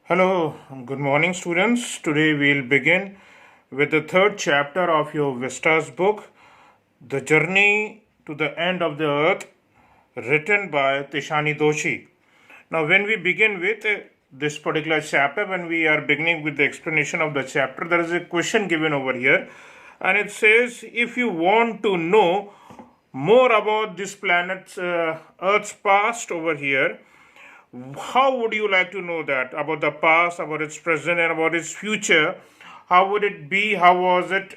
Hello, good morning, students. Today we'll begin with the third chapter of your Vistas book, The Journey to the End of the Earth, written by Tishani Doshi. Now, when we begin with this particular chapter, when we are beginning with the explanation of the chapter, there is a question given over here, and it says if you want to know more about this planet's Earth's past over here, how would you like to know that about the past, about its present, and about its future? How would it be? How was it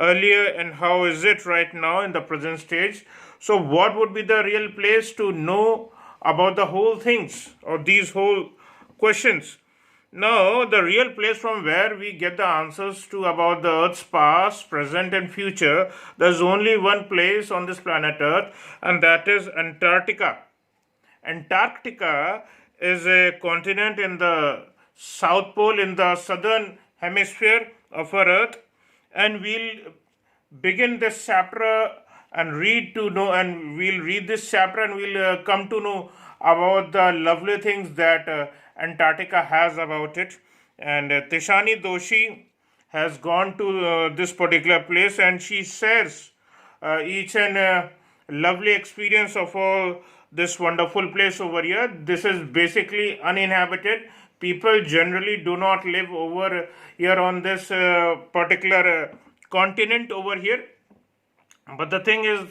earlier, and how is it right now in the present stage? So, what would be the real place to know about the whole things or these whole questions? Now, the real place from where we get the answers to about the Earth's past, present, and future, there's only one place on this planet Earth, and that is Antarctica. Antarctica is a continent in the South Pole in the southern hemisphere of our Earth, and we'll begin this chapter and we'll read this chapter and we'll come to know about the lovely things that Antarctica has about it. And Tishani Doshi has gone to this particular place and she shares each and lovely experience of all this wonderful place over here. This is basically uninhabited. People generally do not live over here on this particular continent over here. But the thing is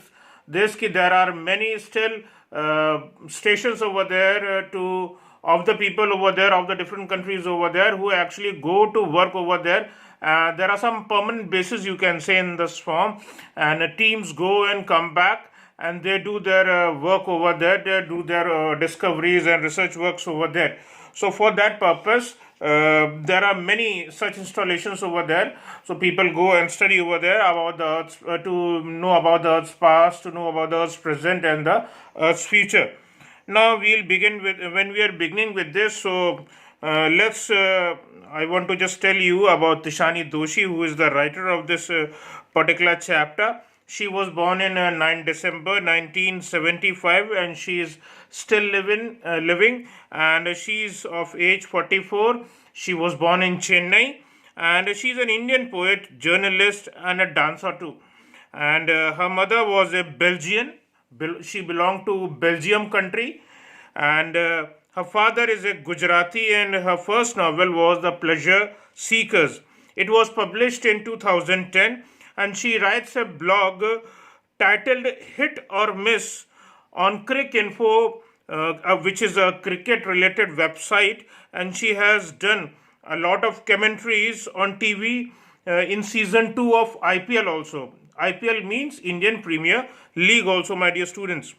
this ki there are many still stations over there to of the people over there of the different countries over there who actually go to work over there. There are some permanent bases, you can say, in this form, and teams go and come back and they do their work over there. They do their discoveries and research works over there. So for that purpose, there are many such installations over there. So people go and study over there about the Earth's, to know about the Earth's past, to know about the Earth's present and the Earth's future. Now we'll begin with when we are beginning with this. So let's. I want to just tell you about Tishani Doshi, who is the writer of this particular chapter. She was born in 9 December 1975 and she is still living, and she is of age 44. She was born in Chennai and she is an Indian poet, journalist, and a dancer too. And her mother was a Belgian. She belonged to Belgium country, and her father is a Gujarati, and her first novel was The Pleasure Seekers. It was published in 2010, and she writes a blog titled Hit or Miss on Cricinfo, which is a cricket related website, and she has done a lot of commentaries on TV in season 2 of IPL also. IPL means Indian Premier League also, my dear students.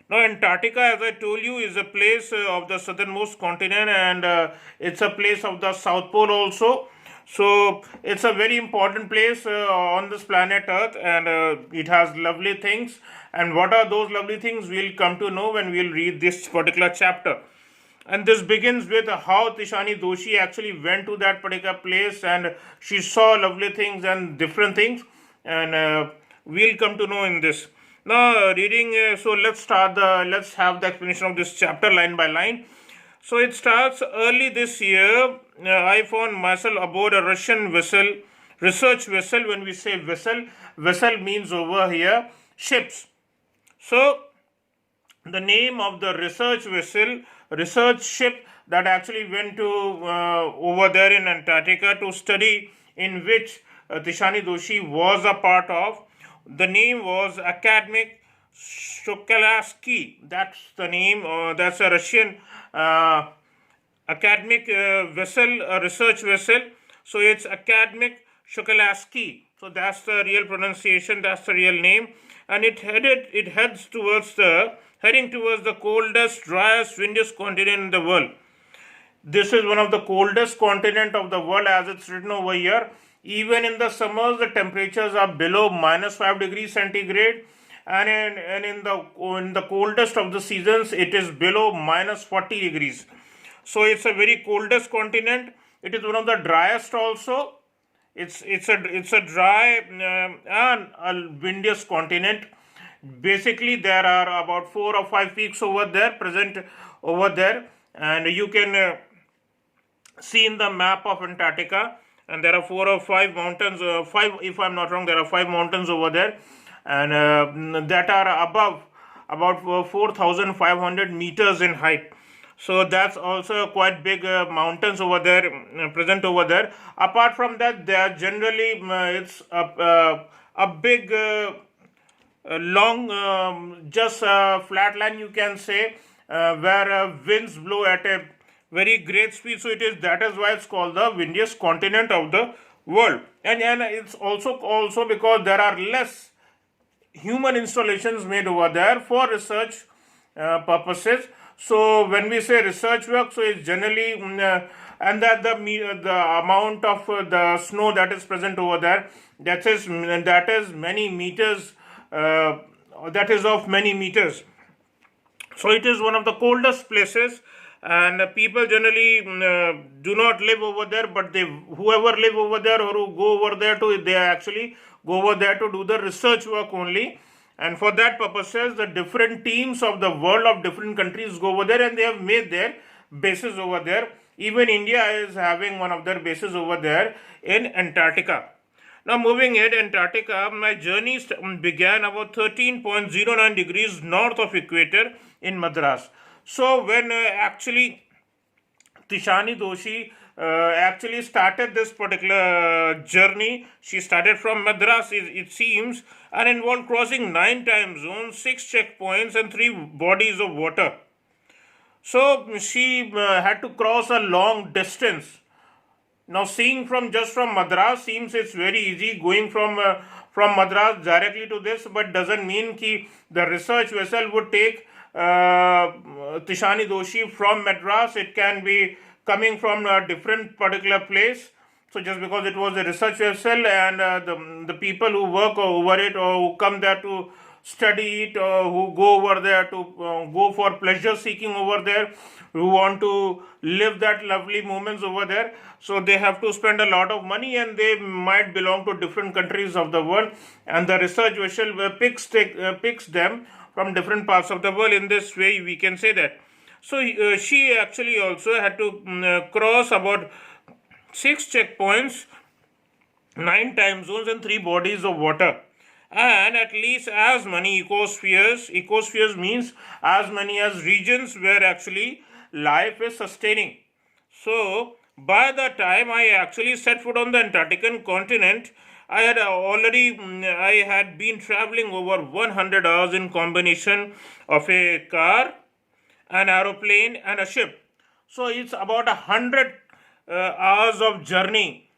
Now, Antarctica, as I told you, is a place of the southernmost continent, and it's a place of the South Pole also. So, it's a very important place on this planet Earth, and it has lovely things. And what are those lovely things? We'll come to know when we'll read this particular chapter. And this begins with how Tishani Doshi actually went to that particular place and she saw lovely things and different things. And we'll come to know in this. Now, reading, so let's have the explanation of this chapter line by line. So it starts early this year. I found myself aboard a Russian vessel, research vessel. When we say vessel means over here ships. So the name of the research ship that actually went to over there in Antarctica to study, in which Tishani Doshi was a part of. The name was Academic Shokalasky. That's the name. That's a Russian academic vessel, a research vessel. So it's Academic Shokalasky. So that's the real pronunciation. That's the real name. And it heads towards heading towards the coldest, driest, windiest continent in the world. This is one of the coldest continent of the world, as it's written over here. Even in the summers, the temperatures are below -5 degrees centigrade, and in the coldest of the seasons, it is below -40 degrees. So it's a very coldest continent. It is one of the driest also. It's a dry and a windiest continent. Basically, there are about 4 or 5 peaks over there present over there, and you can see in the map of Antarctica, and there are 4 or 5 mountains, five if I'm not wrong, there are 5 mountains over there, and that are above about 4,500 meters in height. So that's also quite big mountains over there, present over there. Apart from that, they are generally it's a big long just flat land, you can say, where winds blow at a very great speed. So that is why it's called the windiest continent of the world. And it's also because there are less human installations made over there for research purposes. So when we say research work, so it's generally and that the amount of the snow that is present over there, that is many meters, that is of many meters. So it is one of the coldest places, and people generally do not live over there, but whoever live over there or who go over there they actually go over there to do the research work only. And for that purposes, the different teams of the world of different countries go over there, and they have made their bases over there. Even India is having one of their bases over there in Antarctica. Now moving ahead, Antarctica, my journey began about 13.09 degrees north of equator in Madras. So when actually Tishani Doshi actually started this particular journey, she started from Madras, it seems, and involved crossing 9 time zones, 6 checkpoints, and 3 bodies of water. So she had to cross a long distance. Now, seeing from Madras seems it's very easy going from Madras directly to this, but doesn't mean that the research vessel would take Tishani Doshi from Madras. It can be coming from a different particular place. So just because it was a research vessel, and the people who work over it or who come there to study it, or who go over there to go for pleasure seeking over there, who want to live that lovely moments over there, so they have to spend a lot of money, and they might belong to different countries of the world, and the research vessel picks them from different parts of the world. In this way we can say that. So she actually also had to cross about 6 checkpoints, 9 time zones, and 3 bodies of water, and at least as many ecospheres means as many as regions where actually life is sustaining. So by the time I actually set foot on the Antarctic continent, I had been traveling over 100 hours in combination of a car, an aeroplane, and a ship. So it's about 100 hours of journey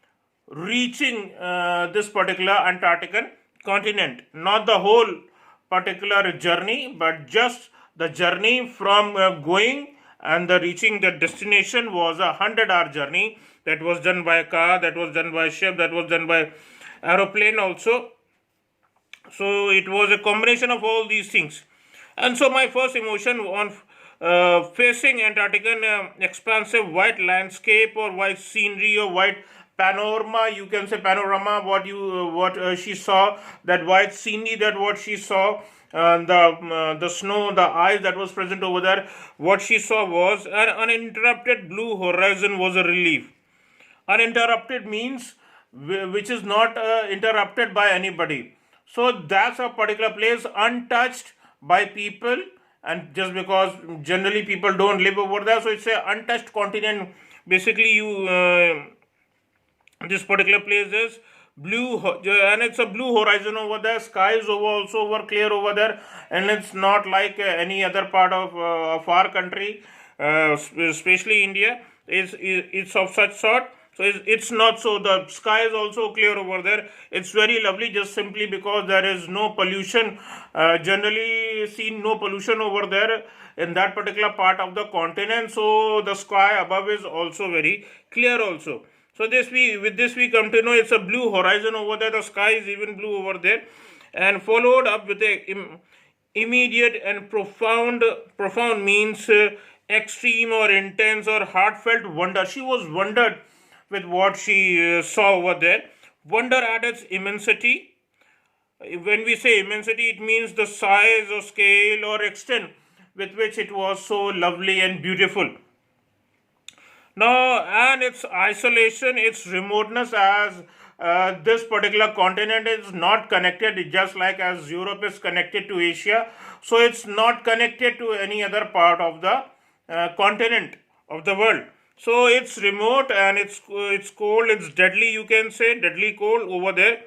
reaching this particular Antarctic continent. Not the whole particular journey, but just the journey from going and the reaching the destination was 100-hour journey. That was done by a car, that was done by a ship, that was done by aeroplane also. So it was a combination of all these things. And so my first emotion on facing Antarctic expansive white landscape or white scenery or white panorama, you can say panorama, what she saw, that white scenery, that what she saw, the snow, the ice that was present over there, what she saw was an uninterrupted blue horizon was a relief. Uninterrupted means which is not interrupted by anybody. So that's a particular place untouched by people, and just because generally people don't live over there, so it's a untouched continent. Basically, this particular place is blue, and it's a blue horizon over there. Skies also were clear over there, and it's not like any other part of our country, especially India. It's of such sort. So it's not so. The sky is also clear over there. It's very lovely, just simply because there is no pollution. Generally seen no pollution over there in that particular part of the continent. So the sky above is also very clear also. So with this we come to know it's a blue horizon over there. The sky is even blue over there, and followed up with a immediate and profound. Profound means extreme or intense or heartfelt wonder. She was wondered with what she saw over there. Wonder at its immensity. When we say immensity, it means the size or scale or extent with which it was so lovely and beautiful. Now, and its isolation, its remoteness, as this particular continent is not connected, just like as Europe is connected to Asia, so it's not connected to any other part of the continent of the world. So it's remote and it's cold, it's deadly, you can say, deadly cold over there.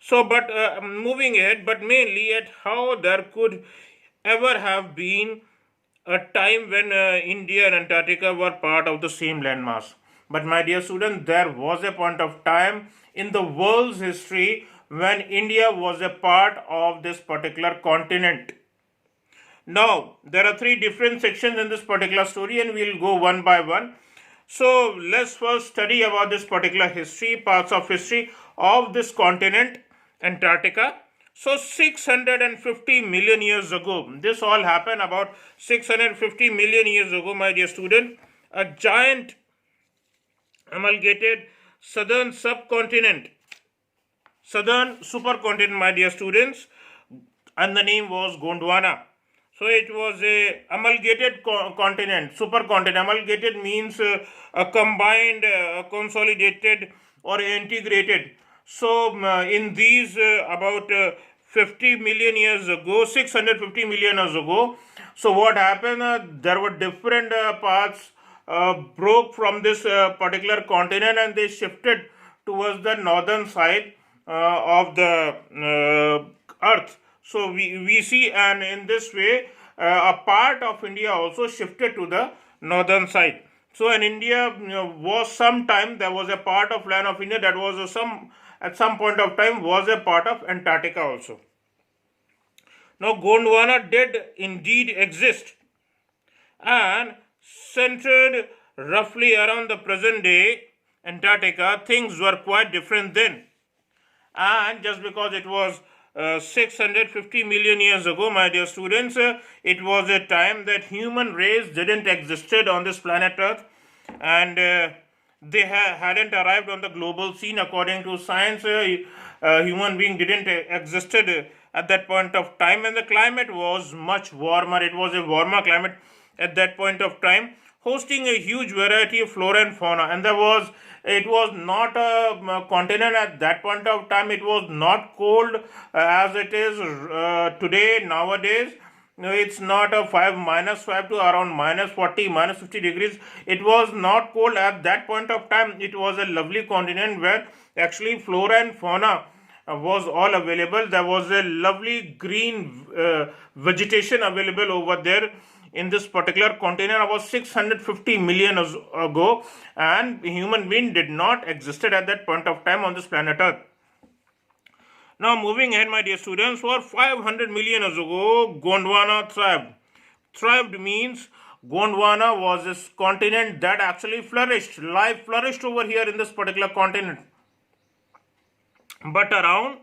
So, but moving ahead, but mainly at how there could ever have been a time when India and Antarctica were part of the same landmass. But my dear students, there was a point of time in the world's history when India was a part of this particular continent. Now, there are three different sections in this particular story, and we'll go one by one. So, let's first study about this particular history, parts of history of this continent, Antarctica. So, 650 million years ago, this all happened about 650 million years ago, my dear student. A giant amalgamated southern subcontinent, southern supercontinent, my dear students, and the name was Gondwana. So it was a amalgamated continent, supercontinent. Amalgamated means a combined, consolidated, or integrated. So in these about 50 million years ago, 650 million years ago. So what happened? There were different parts broke from this particular continent, and they shifted towards the northern side of the earth. So we see, and in this way, a part of India also shifted to the northern side. So in India was some time, there was a part of land of India that was at some point of time was a part of Antarctica also. Now Gondwana did indeed exist, and centered roughly around the present day Antarctica. Things were quite different then, and just because it was 650 million years ago, my dear students, it was a time that human race didn't existed on this planet Earth, and they hadn't arrived on the global scene. According to science, human being didn't existed at that point of time, and the climate was much warmer. It was a warmer climate at that point of time, hosting a huge variety of flora and fauna. And it was not a continent at that point of time. It was not cold as it is today, nowadays. It's not a -5 to around -40, -50 degrees. It was not cold at that point of time. It was a lovely continent where actually flora and fauna was all available. There was a lovely green vegetation available over there in this particular continent about 650 million years ago, and human being did not existed at that point of time on this planet Earth. Now moving ahead, my dear students, for 500 million years ago, Gondwana thrived. Thrived means Gondwana was this continent that actually flourished. Life flourished over here in this particular continent. But around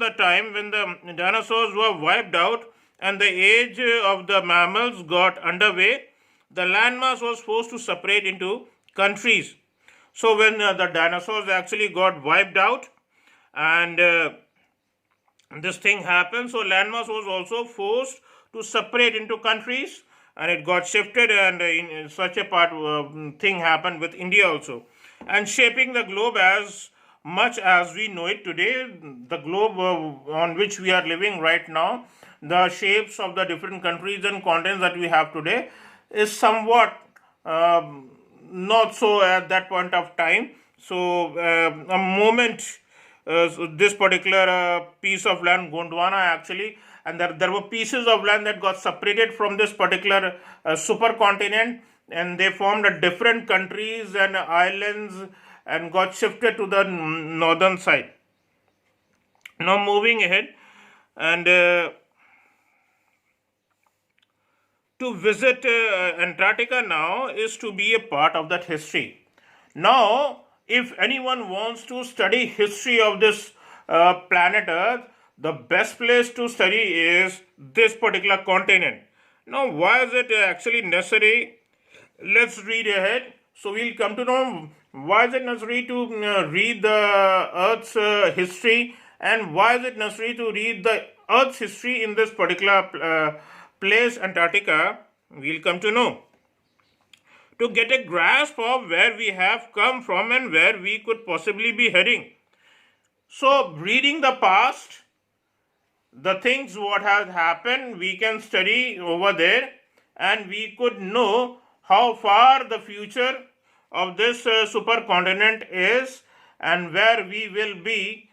the time when the dinosaurs were wiped out and the age of the mammals got underway, the landmass was forced to separate into countries. So when the dinosaurs actually got wiped out and this thing happened, so landmass was also forced to separate into countries, and it got shifted, and in such a thing happened with India also, and shaping the globe as much as we know it today. The globe on which we are living right now, the shapes of the different countries and continents that we have today is somewhat not so at that point of time. So a moment this particular piece of land, Gondwana actually, and there were pieces of land that got separated from this particular supercontinent, and they formed different countries and islands and got shifted to the northern side. Now moving ahead, and to visit Antarctica now is to be a part of that history. Now, if anyone wants to study history of this planet Earth, the best place to study is this particular continent. Now, why is it actually necessary? Let's read ahead. So we'll come to know why is it necessary to read the Earth's history, and why is it necessary to read the Earth's history in this particular place Antarctica, we'll come to know. To get a grasp of where we have come from and where we could possibly be heading. So, reading the past, the things what has happened, we can study over there, and we could know how far the future of this supercontinent is and where we will be,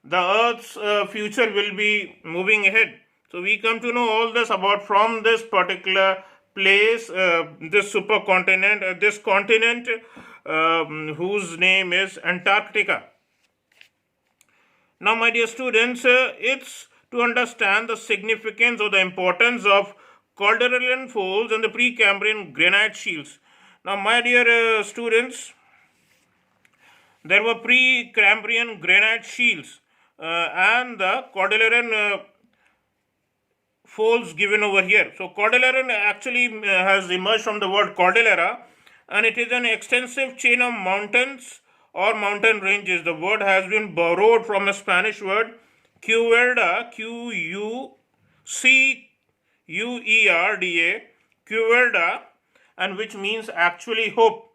the Earth's future will be moving ahead. So we come to know all this about from this particular place, this supercontinent, this continent whose name is Antarctica. Now, my dear students, it's to understand the significance or the importance of calderon folds and the Precambrian granite shields. Now, my dear students, there were Precambrian granite shields and the calderon folds given over here. So, calderon actually has emerged from the word cordillera, and it is an extensive chain of mountains or mountain ranges. The word has been borrowed from a Spanish word Cuerda, Cucuerda, Cuerda, and which means actually hope.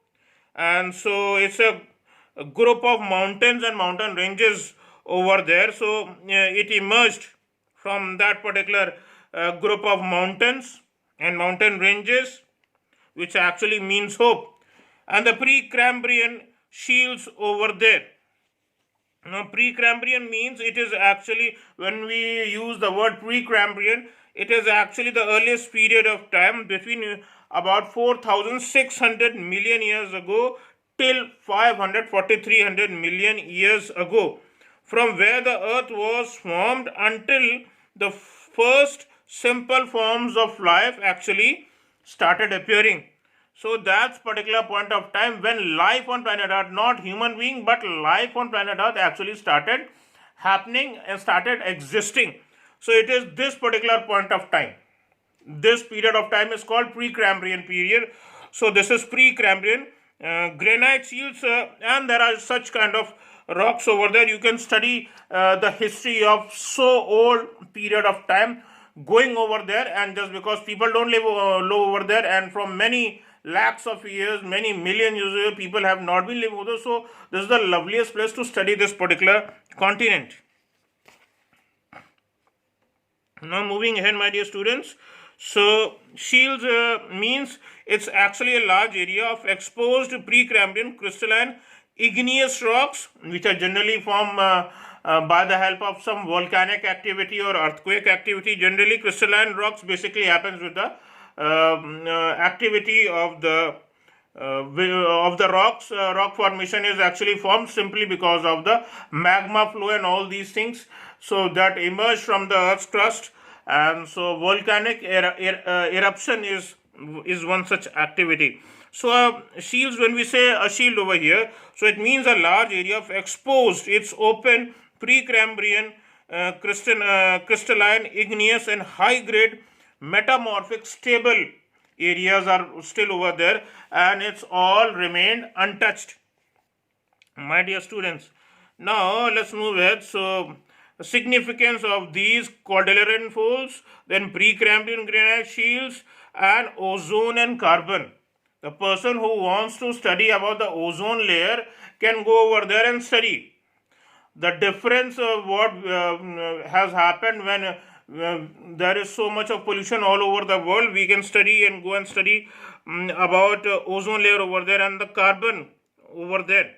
And so it's a group of mountains and mountain ranges over there. So it emerged from that particular group of mountains and mountain ranges, which actually means hope. And the Precambrian shields over there. Now, Precambrian means it is actually, when we use the word Precambrian, it is actually the earliest period of time between about 4,600 million years ago till 300 million years ago, from where the earth was formed until the first simple forms of life actually started appearing. So that's particular point of time when life on planet Earth, not human being, but life on planet Earth actually started happening and started existing. So it is this particular point of time. This period of time is called Precambrian period. So this is Precambrian granite shields, and there are such kind of rocks over there. You can study the history of so old period of time going over there, and just because people don't live over there, and from many lakhs of years, many million years, people have not been living over there. So this is the loveliest place to study this particular continent. Now moving ahead, my dear students. So shields means it's actually a large area of exposed Precambrian crystalline igneous rocks, which are generally formed by the help of some volcanic activity or earthquake activity. Generally, crystalline rocks basically happens with the activity of the rocks. Rock formation is actually formed simply because of the magma flow and all these things, so that emerge from the earth's crust. And so volcanic eruption is one such activity. So shields, when we say a shield over here, so it means a large area of exposed, it's open Precambrian crystalline igneous and high grade metamorphic stable areas are still over there, and it's all remained untouched, my dear students. Now let's move ahead. So significance of these calderon folds, then Precambrian granite shields, and ozone and carbon. The person who wants to study about the ozone layer can go over there and study the difference of what has happened when there is so much of pollution all over the world. We can study and go and study about ozone layer over there and the carbon over there.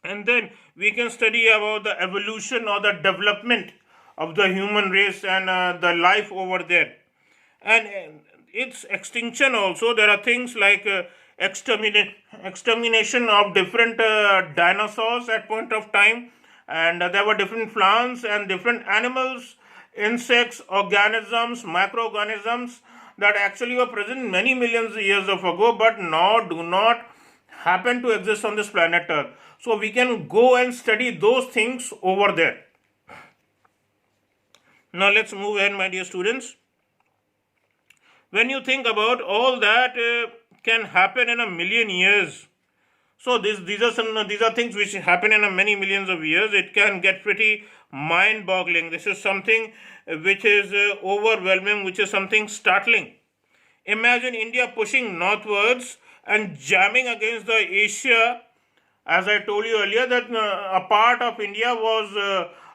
And then we can study about the evolution or the development of the human race and the life over there. And its extinction also, there are things like extermination of different dinosaurs at point of time, and there were different plants and different animals, insects, organisms, microorganisms that actually were present many millions of years ago, but now do not happen to exist on this planet Earth. So we can go and study those things over there. Now let's move ahead, my dear students. When you think about all that can happen in a million years, So these are things which happen in a many millions of years. It can get pretty mind-boggling. This is something which is overwhelming, which is something startling. Imagine India pushing northwards and jamming against the Asia. As I told you earlier, that a part of India was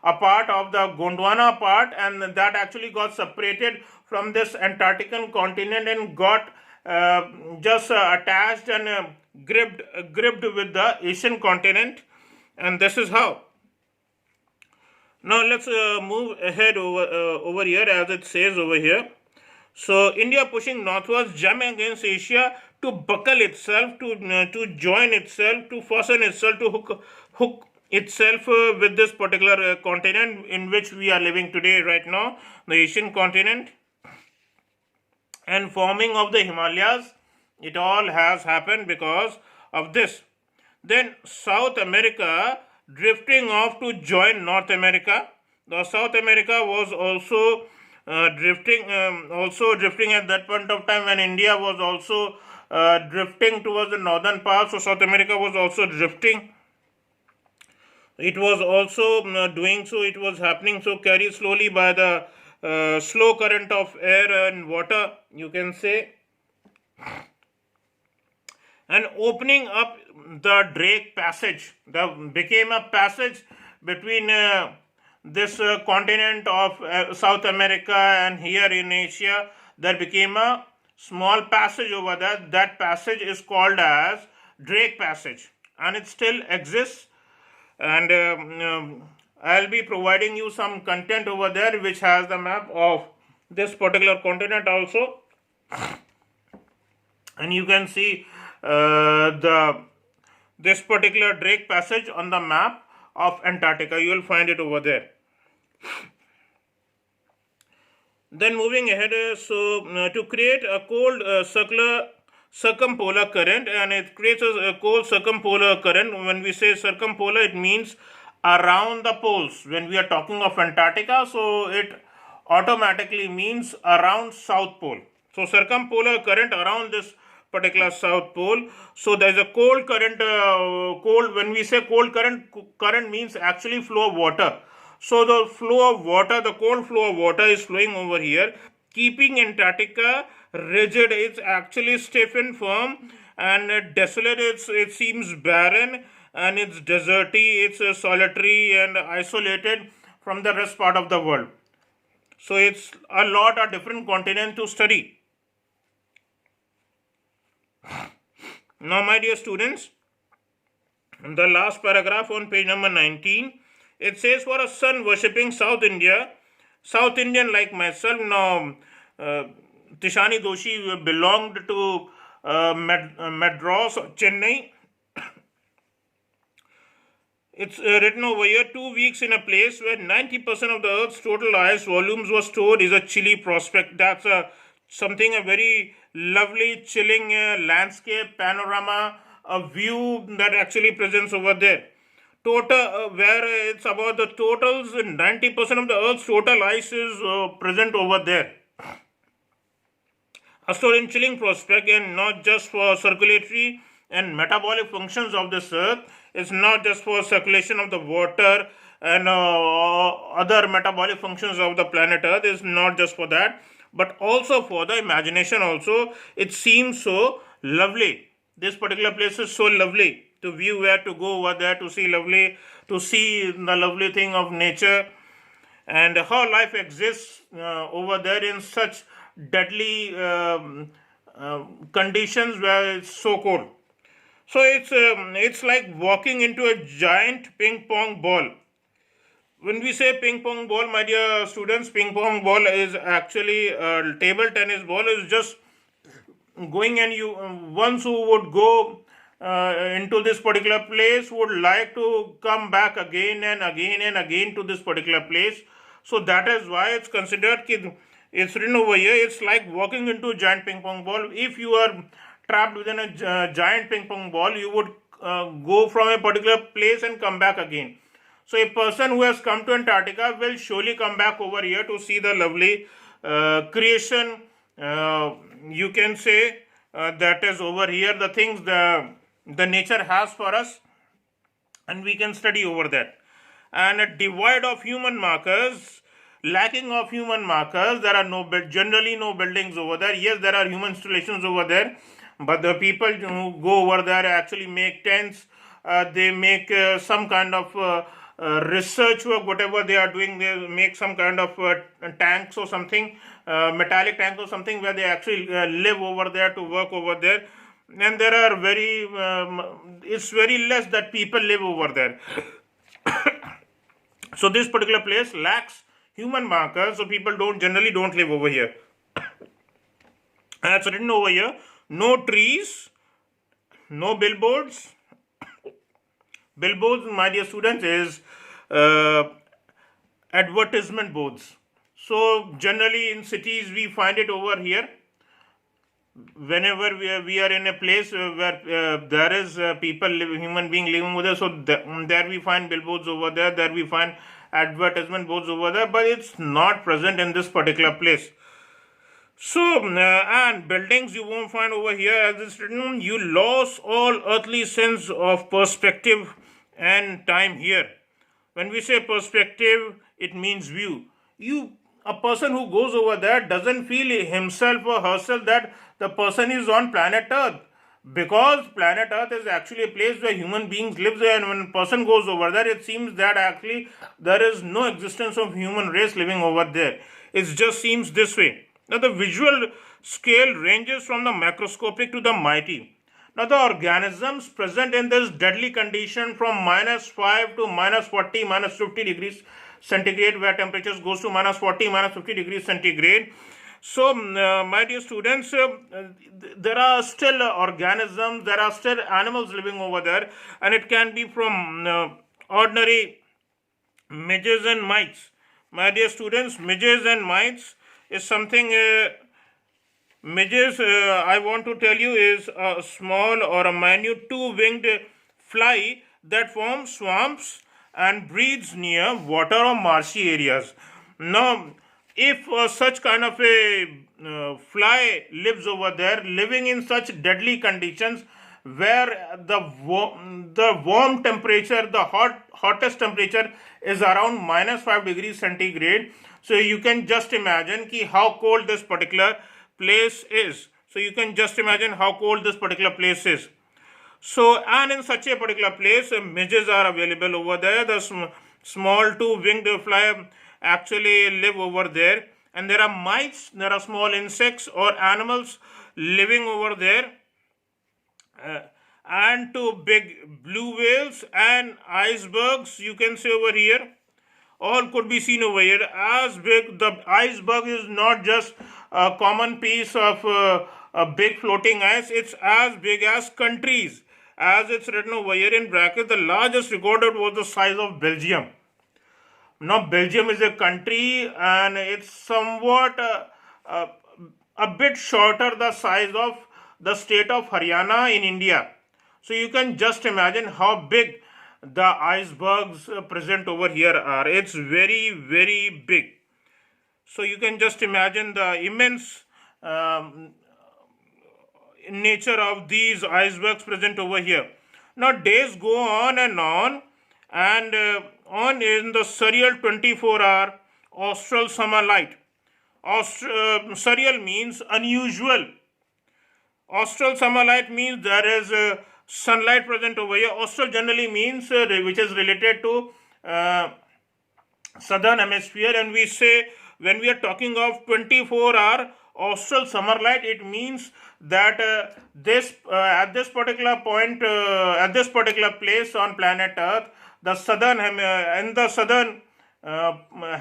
a part of the Gondwana part, and that actually got separated from this Antarctican continent and got just attached and gripped with the Asian continent, and this is how. Now let's move ahead over here, as it says over here. So India pushing northwards, jamming against Asia to buckle itself, to join itself, to fasten itself, to hook itself with this particular continent in which we are living today, right now, the Asian continent, and forming of the Himalayas. It all has happened because of this. Then South America drifting off to join North America. The South America was also drifting at that point of time when India was also drifting towards the northern part. So South America was also drifting. It was also doing so. It was happening so, carried slowly by the slow current of air and water, you can say, and opening up the Drake Passage. That became a passage between this continent of South America and here in Asia. There became a small passage over there. That passage is called as Drake Passage, and it still exists. And I'll be providing you some content over there which has the map of this particular continent also, and you can see this particular Drake Passage on the map of Antarctica. You will find it over there. Then moving ahead, to create a cold circumpolar current, and it creates a cold circumpolar current. When we say circumpolar, it means around the poles. When we are talking of Antarctica, so it automatically means around South Pole. So circumpolar current around this particular South Pole. So there is a cold current. When we say cold current means actually flow of water. So the flow of water, the cold flow of water is flowing over here, keeping Antarctica rigid. It's actually stiff and firm and desolate. It seems barren and it's deserty. It's solitary and isolated from the rest part of the world. So it's a lot of different continent to study. Now, my dear students, in the last paragraph on page number 19, it says, for a sun worshipping South Indian like myself. Now, Tishani Doshi belonged to Madras, Chennai. It's written over here, 2 weeks in a place where 90% of the Earth's total ice volumes were stored is a chilly prospect. That's a very lovely, chilling landscape, panorama, a view that actually presents over there. Total, where it's about the totals, 90% of the Earth's total ice is present over there. A stored in chilling prospect, and not just for circulatory and metabolic functions of this Earth. It's not just for circulation of the water and other metabolic functions of the planet Earth. It's not just for that, but also for the imagination also. It seems so lovely. This particular place is so lovely to view, where to go over there to see the lovely thing of nature, and how life exists over there in such deadly conditions where it's so cold. So it's like walking into a giant ping pong ball. When we say ping pong ball, my dear students, ping pong ball is actually a table tennis ball. Is just going, and you ones who would go into this particular place would like to come back again and again and again to this particular place. So that is why it's considered, it's written over here, it's like walking into a giant ping pong ball. If you are trapped within a giant ping pong ball, you would go from a particular place and come back again. So a person who has come to Antarctica will surely come back over here to see the lovely creation, you can say, that is over here. The things, the nature has for us, and we can study over that. And a divide of human markers, lacking of human markers, there are generally no buildings over there. Yes, there are human installations over there, but the people who go over there actually make tents. They make some kind of research work, whatever they are doing. They make some kind of tanks or something, metallic tanks or something, where they actually live over there to work over there. And there are it's very less that people live over there. So this particular place lacks human markers, so people generally don't live over here. And it's written over here: no trees, no billboards. Billboards, my dear students, is advertisement boards. So generally in cities we find it over here. Whenever we are in a place where there is human being living over there, so there we find billboards over there, there we find advertisement boards over there, but it's not present in this particular place. So, and buildings you won't find over here. As it's written, you lost all earthly sense of perspective and time here. When we say perspective, it means view. A person who goes over there doesn't feel himself or herself that the person is on planet Earth, because planet Earth is actually a place where human beings live there, and when a person goes over there, it seems that actually there is no existence of human race living over there. It just seems this way. Now the visual scale ranges from the macroscopic to the mighty. Now the organisms present in this deadly condition from -5 to -40, -50 degrees centigrade, where temperatures goes to -40, -50 degrees centigrade. So, my dear students, there are still organisms, there are still animals living over there, and it can be from ordinary midges and mites. My dear students, midges and mites is something. Midges, I want to tell you, is a small or a minute two-winged fly that forms swamps and breeds near water or marshy areas. Now, if such kind of a fly lives over there, living in such deadly conditions, where the warm temperature, the hottest temperature is around -5 degrees centigrade, so you can just imagine how cold this particular place is. So you can just imagine how cold this particular place is. So, and in such a particular place, midges are available over there. The small two-winged fly actually live over there, and there are mites, there are small insects or animals living over there, and two big blue whales and icebergs, you can see over here, all could be seen over here. As big, the iceberg is not just a common piece of a big floating ice, it's as big as countries. As it's written over here in brackets, the largest recorded was the size of Belgium. Now, Belgium is a country, and it's somewhat a bit shorter the size of the state of Haryana in India. So you can just imagine how big the icebergs present over here are. It's very, very big. So you can just imagine the immense nature of these icebergs present over here. Now days go on, and on in the surreal 24-hour austral summer light. Surreal means unusual. Austral summer light means there is sunlight present over here. Austral generally means which is related to southern hemisphere, and we say when we are talking of 24-hour austral summer light, it means that at this particular point, at this particular place on planet Earth, the southern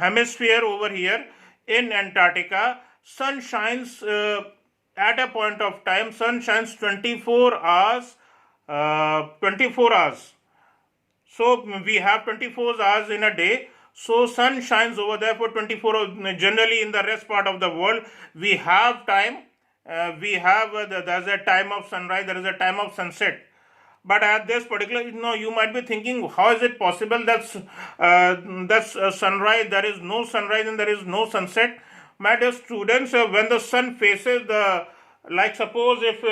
hemisphere over here in Antarctica, sun shines at a point of time. Sun shines 24 hours. 24 hours. So we have 24 hours in a day. So sun shines over there for 24 hours. Generally in the rest part of the world, we have time. There's a time of sunrise, there is a time of sunset. But at this particular, you might be thinking, how is it possible that's sunrise, there is no sunrise and there is no sunset? My dear students, when the sun faces like suppose if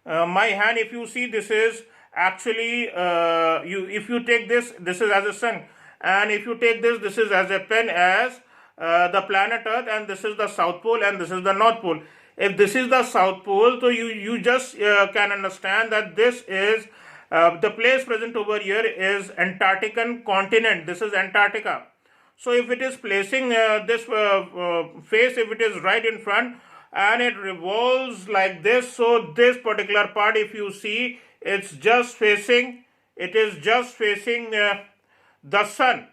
My hand, if you see, this is actually if you take this is as a sun, and if you take this is as a pen as the planet Earth, and this is the South Pole and this is the North Pole. If this is the South Pole, so you just can understand that this is the place present over here is Antarctican continent. This is Antarctica. So if it is placing this face, if it is right in front and it revolves like this, so this particular part, if you see, it's just facing, it is just facing the sun,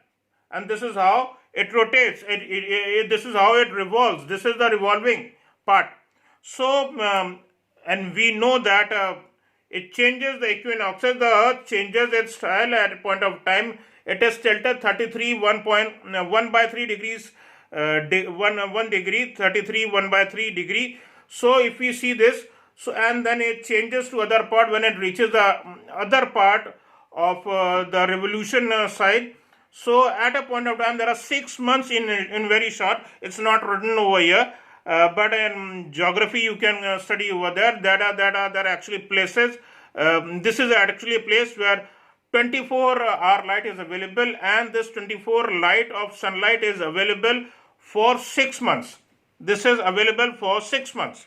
and this is how it rotates. This is how it revolves. This is the revolving part. So and we know that it changes the equinoxes. The Earth changes its style at a point of time. It is tilted 33 1 by 3 degrees, 1 degree, 33 1 by 3 degree. So if we see this, so and then it changes to other part when it reaches the other part of the revolution side. So at a point of time, there are 6 months in very short. It's not written over here. But in geography you can study over there. There are actually places. This is actually a place where 24-hour light is available, and this 24 light of sunlight is available for 6 months. This is available for 6 months.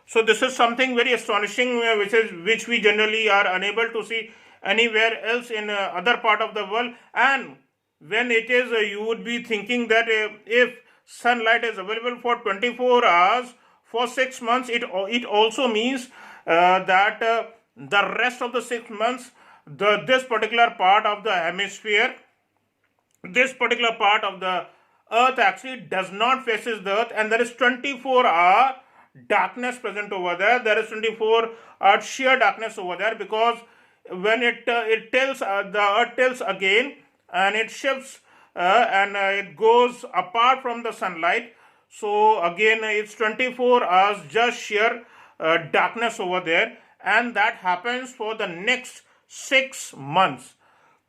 So this is something very astonishing, which we generally are unable to see anywhere else in other part of the world. And when it is, you would be thinking that if sunlight is available for 24 hours for 6 months, it also means that the rest of the 6 months, this particular part of the hemisphere, this particular part of the Earth actually does not faces the Earth, and there is 24-hour darkness present over there. There is 24-hour sheer darkness over there, because when it tilts, the Earth tilts again and it shifts and it goes apart from the sunlight. So again it's 24 hours just sheer darkness over there, and that happens for the next 6 months.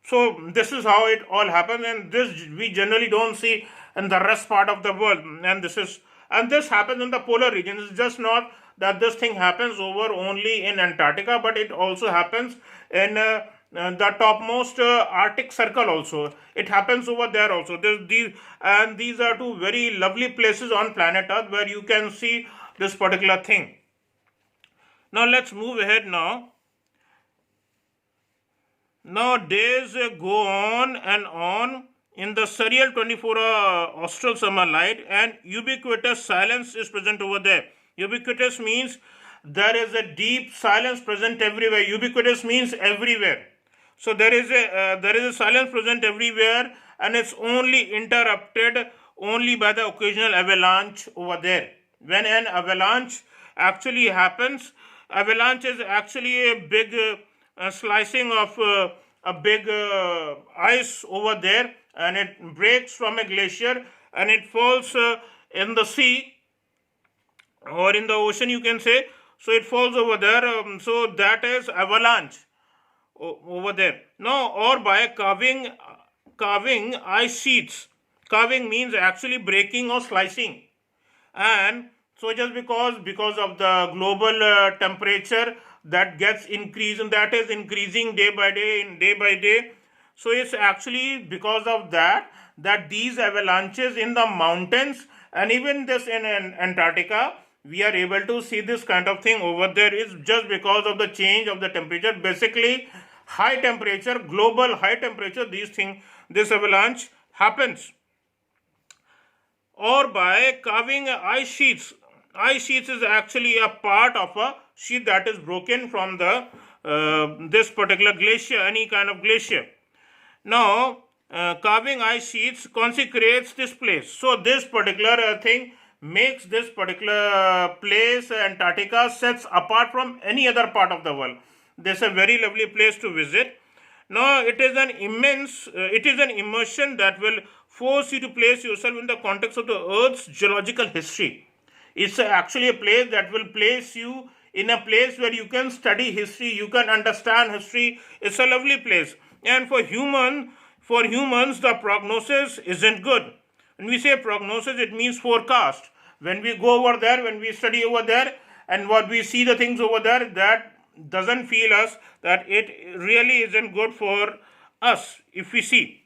So this is how it all happens, and this we generally don't see in the rest part of the world. And this happens in the polar region. It's just not that this thing happens over only in Antarctica, but it also happens in the topmost Arctic Circle also. It happens over there also. These are two very lovely places on planet Earth where you can see this particular thing. Now let's move ahead now. Now days go on and on in the surreal 24-hour austral summer light, and ubiquitous silence is present over there. Ubiquitous means there is a deep silence present everywhere. Ubiquitous means everywhere. So there is a silence present everywhere, and it's only interrupted only by the occasional avalanche over there. When an avalanche actually happens, avalanche is actually a big slicing of a big ice over there, and it breaks from a glacier and it falls in the sea or in the ocean, you can say. So it falls over there. So that is avalanche over there. Now, or by carving ice sheets. Carving means actually breaking or slicing. And so just because of the global temperature that gets increased, and that is increasing day by day. So it's actually because of that these avalanches in the mountains, and even this in Antarctica, we are able to see this kind of thing over there, is just because of the change of the temperature. Basically, high temperature, global high temperature, this avalanche happens. Or by carving ice sheets. Ice sheets is actually a part of a sheet that is broken from the this particular glacier, any kind of glacier. Now, carving ice sheets consecrates this place. So this particular thing makes this particular place, Antarctica, sets apart from any other part of the world. This is a very lovely place to visit. Now, it is an immersion that will force you to place yourself in the context of the Earth's geological history. It's actually a place that will place you in a place where you can study history, you can understand history. It's a lovely place. And for humans, the prognosis isn't good. When we say prognosis, it means forecast. When we go over there, when we study over there, and what we see the things over there, that doesn't feel us that it really isn't good for us if we see.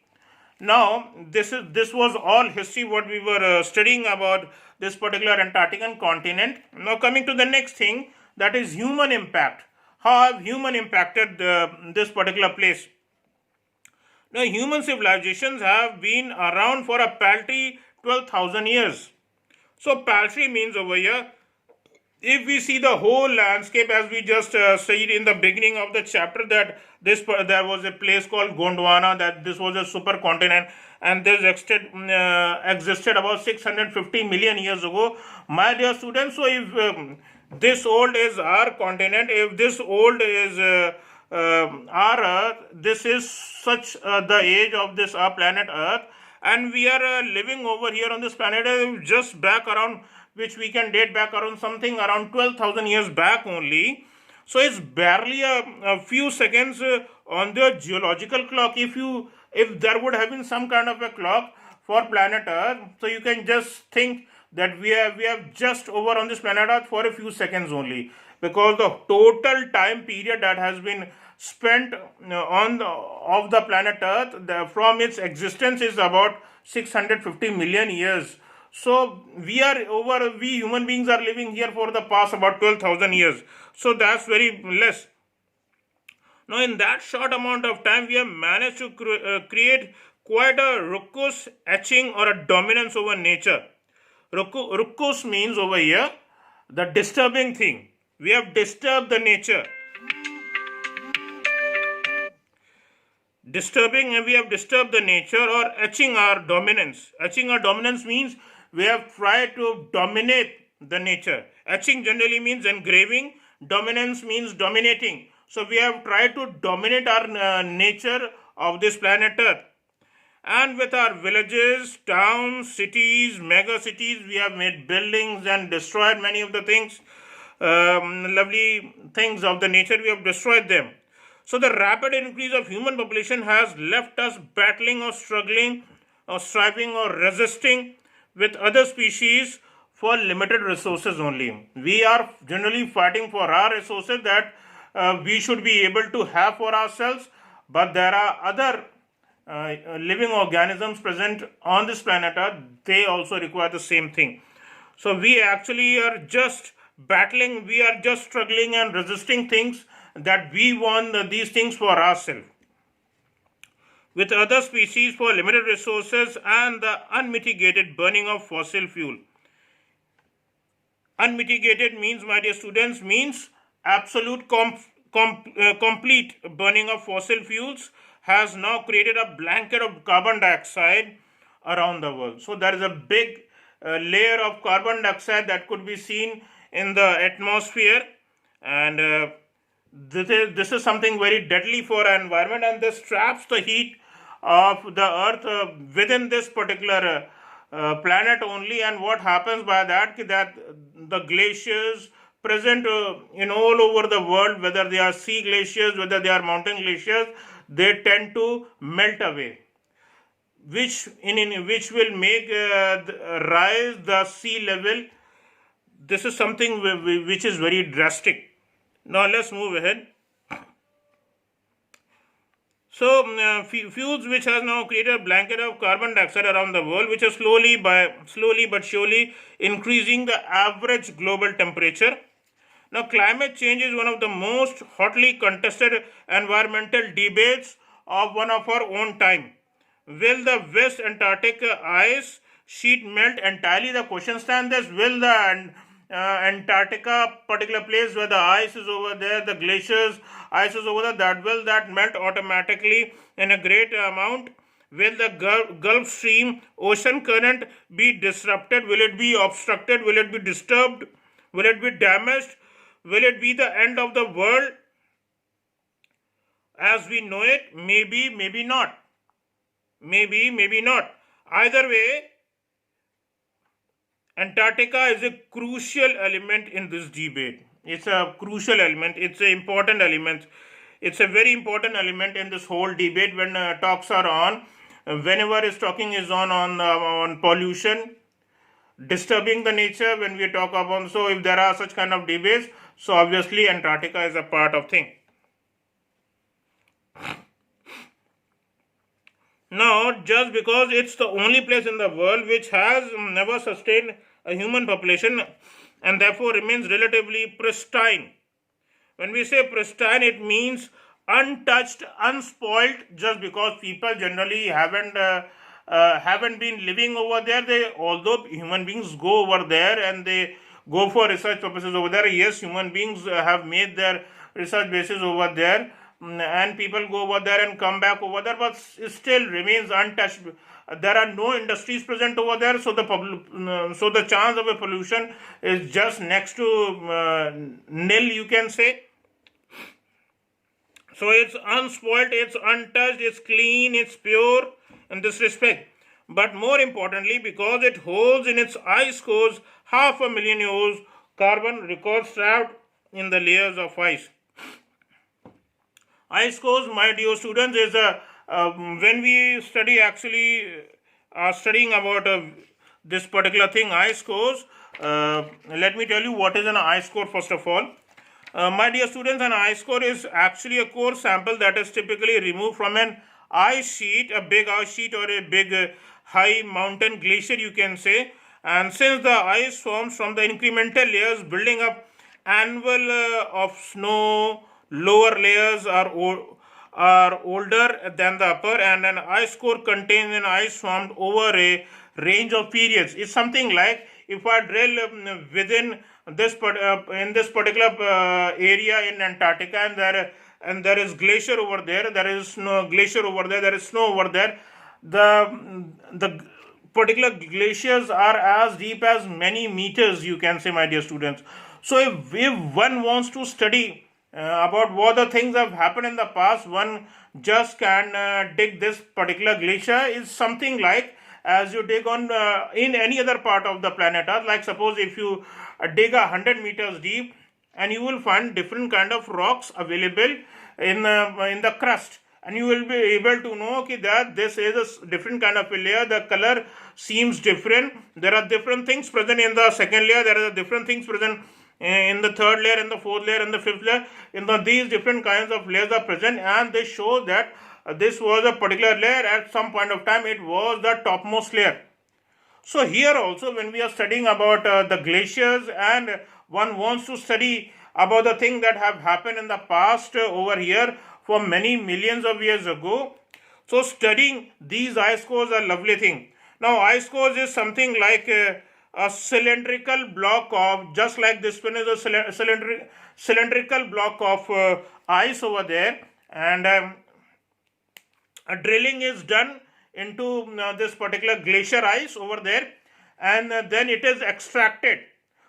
Now, this was all history what we were studying about this particular Antarctican continent. Now, coming to the next thing, that is human impact. How have human impacted this particular place? Now, human civilizations have been around for a paltry 12,000 years. So, paltry means over here, if we see the whole landscape as we just studied in the beginning of the chapter, that there was a place called Gondwana, that this was a supercontinent, and this existed about 650 million years ago. My dear students, so if this old is our continent, if this old is our Earth, this is such the age of this our planet Earth, and we are living over here on this planet just back around, which we can date back around something around 12,000 years back only. So it's barely a few seconds on the geological clock. If there would have been some kind of a clock for planet Earth, so you can just think that we have just over on this planet Earth for a few seconds only, because the total time period that has been spent of the planet Earth from its existence is about 650 million years. So we human beings are living here for the past about 12,000 years. So that's very less. Now, in that short amount of time, we have managed to create quite a ruckus, etching, or a dominance over nature. Ruckus means over here the disturbing thing. We have disturbed the nature. We have disturbed the nature, or etching our dominance. Etching our dominance means we have tried to dominate the nature. Etching generally means engraving. Dominance means dominating. So we have tried to dominate our nature of this planet Earth. And with our villages, towns, cities, mega cities, we have made buildings and destroyed many of the things, lovely things of the nature, we have destroyed them. So the rapid increase of human population has left us battling or struggling or striving or resisting with other species for limited resources only. We are generally fighting for our resources that we should be able to have for ourselves, but there are other living organisms present on this planet Earth. They also require the same thing. So we actually are just battling, we are just struggling and resisting things that we want these things for ourselves with other species for limited resources and the unmitigated burning of fossil fuel. Unmitigated means, my dear students, means absolute complete burning of fossil fuels has now created a blanket of carbon dioxide around the world. So there is a big layer of carbon dioxide that could be seen in the atmosphere, and this is something very deadly for our environment, and this traps the heat of the earth within this particular planet only. And what happens by that the glaciers present in all over the world, whether they are sea glaciers, whether they are mountain glaciers, they tend to melt away, which will make rise the sea level. This is something which is very drastic. Now let's move ahead. So fuels which has now created a blanket of carbon dioxide around the world, which is slowly but surely increasing the average global temperature. Now, climate change is one of the most hotly contested environmental debates of one of our own time. Will the West Antarctic ice sheet melt entirely? The question stands as, will the Antarctica, particular place where the ice is over there, the glaciers, ice is over there, will that melt automatically in a great amount? Will the Gulf Stream ocean current be disrupted? Will it be obstructed? Will it be disturbed? Will it be damaged? Will it be the end of the world as we know it? Maybe, maybe not. Maybe, maybe not. Either way, Antarctica is a crucial element in this debate. It's a crucial element. It's an important element. It's a very important element in this whole debate when talks are on. Whenever is talking is on pollution, disturbing the nature when we talk about. So if there are such kind of debates, so obviously Antarctica is a part of thing. Now, just because it's the only place in the world which has never sustained a human population and therefore remains relatively pristine. When we say pristine, it means untouched, unspoiled, just because people generally haven't been living over there. Although human beings go over there and they go for research purposes over there. Yes, human beings have made their research bases over there, and people go over there and come back over there, but it still remains untouched. There are no industries present over there, so the chance of a pollution is just next to nil, you can say. So it's unspoiled, it's untouched, it's clean, it's pure in this respect. But more importantly, because it holds in its ice cores 500,000 years carbon records trapped in the layers of ice. Ice cores, my dear students, is when we study actually studying about this particular thing, ice cores. Let me tell you what is an ice core first of all. My dear students, an ice core is actually a core sample that is typically removed from an ice sheet, a big ice sheet or a big high mountain glacier, you can say. And since the ice forms from the incremental layers building up annual of snow, lower layers are older than the upper, and an ice core contains an ice formed over a range of periods. It's something like if I drill within this in this particular area in Antarctica, and there is glacier over there, there is snow glacier over there, there is snow over there. The particular glaciers are as deep as many meters, you can say, my dear students. So if one wants to study about what the things have happened in the past, one just can dig this particular glacier. Is something like as you dig on in any other part of the planet Earth. Like suppose if you dig 100 meters deep, and you will find different kind of rocks available in the crust, and you will be able to know that this is a different kind of a layer. The color seems different. There are different things present in the second layer. There are different things present in the third layer, in the fourth layer, in the fifth layer. These different kinds of layers are present, and they show that this was a particular layer. At some point of time, it was the topmost layer. So here also, when we are studying about the glaciers, and one wants to study about the things that have happened in the past over here for many millions of years ago. So studying these ice cores are a lovely thing. Now ice cores is something like a cylindrical block of, just like this one is a cylindrical block of ice over there, and a drilling is done into this particular glacier ice over there, and then it is extracted.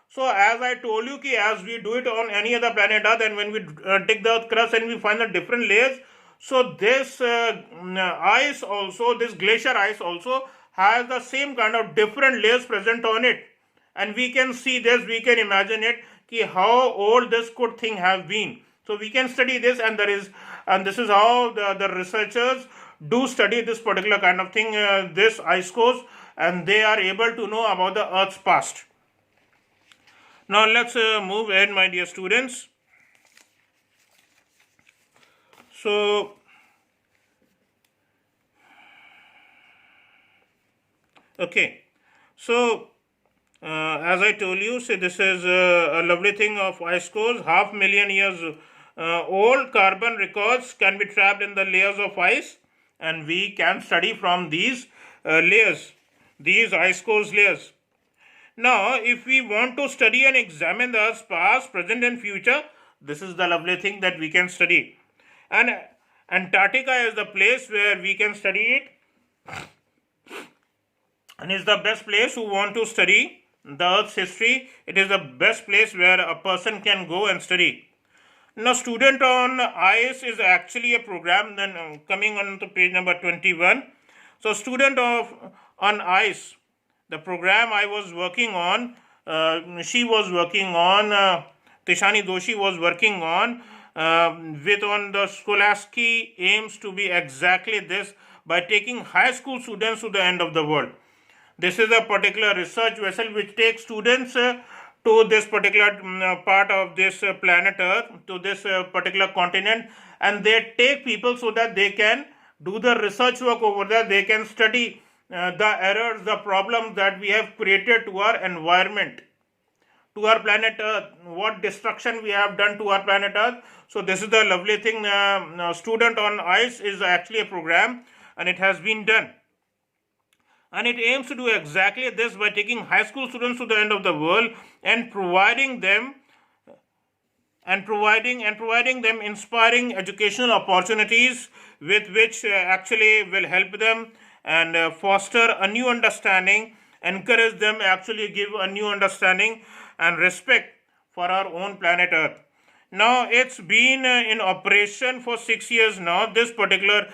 So as I told you, as we do it on any other planet Earth, and when we dig the earth crust and we find the different layers, so this ice also, this glacier ice also has the same kind of different layers present on it, and we can see this, we can imagine it, how old this could thing have been. So we can study this, and this is how the researchers do study this particular kind of thing, this ice cores, and they are able to know about the Earth's past. Now let's move ahead, my dear students. So okay, so as I told you, so this is a lovely thing of ice cores. 500,000 years old carbon records can be trapped in the layers of ice, and we can study from these layers, these ice cores layers. Now, if we want to study and examine the Earth's past, present, and future, this is the lovely thing that we can study. And Antarctica is the place where we can study it, and is the best place who want to study the Earth's history. It is the best place where a person can go and study. Now, Student on Ice is actually a program. Then coming on to page number 21. So, Student on Ice, the program I was working on, she was working on, Tishani Doshi was working on, with on the Scholasky aims to be exactly this, by taking high school students to the end of the world. This is a particular research vessel which takes students to this particular part of this planet Earth, to this particular continent, and they take people so that they can do the research work over there. They can study the errors, the problems that we have created to our environment, to our planet Earth, what destruction we have done to our planet Earth. So this is the lovely thing. Student on Ice is actually a program, and it has been done. And it aims to do exactly this by taking high school students to the end of the world and providing them inspiring educational opportunities with which actually will help them and foster a new understanding, encourage them, actually give a new understanding and respect for our own planet Earth. Now it's been in operation for 6 years now. This particular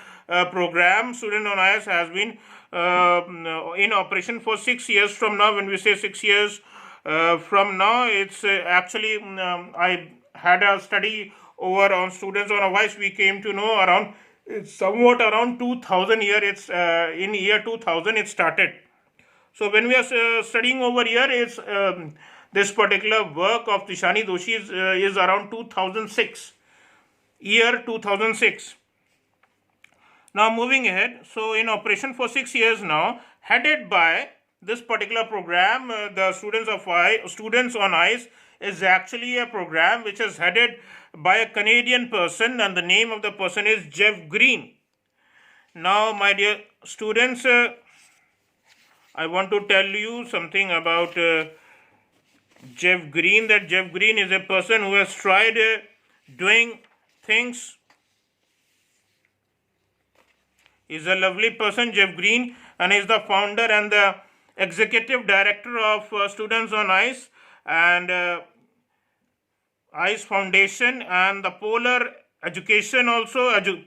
program, Student on Ice, has been in operation for 6 years from now. When we say 6 years from now, it's actually I had a study over on Students on Ice. We came to know around, it's somewhat around 2000 year. It's in year 2000 it started. So when we are studying over here, it's this particular work of Tishani Doshi is around 2006, year 2006. Now moving ahead, so in operation for 6 years now, headed by this particular program, the Students on Ice is actually a program which is headed by a Canadian person, and the name of the person is Jeff Green. Now, my dear students, I want to tell you something about Jeff Green. That Jeff Green is a person who has tried doing things. He's a lovely person, Jeff Green, and he's the founder and the executive director of Students on Ice and Ice Foundation and the Polar Education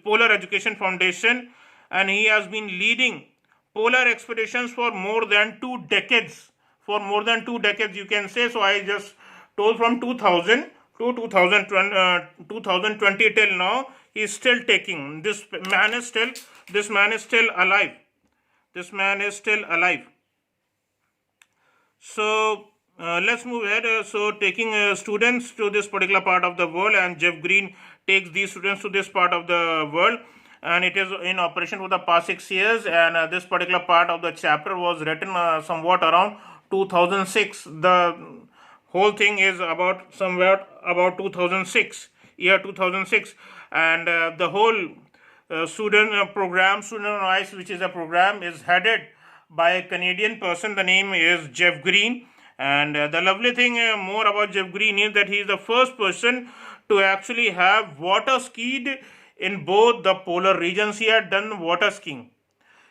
Polar Education Foundation, and he has been leading polar expeditions for more than 2 decades. For more than 2 decades, you can say. So I just told from 2000 to 2020 till now, he is still taking. This man is still alive. This man is still alive. So let's move ahead. So taking students to this particular part of the world, and Jeff Green takes these students to this part of the world, and it is in operation for the past 6 years. And this particular part of the chapter was written somewhat around 2006. The whole thing is about somewhere about 2006, year 2006, and the whole student on Ice, which is a program, is headed by a Canadian person. The name is Jeff Green. And the lovely thing more about Jeff Green is that he is the first person to actually have water skied in both the polar regions. He had done water skiing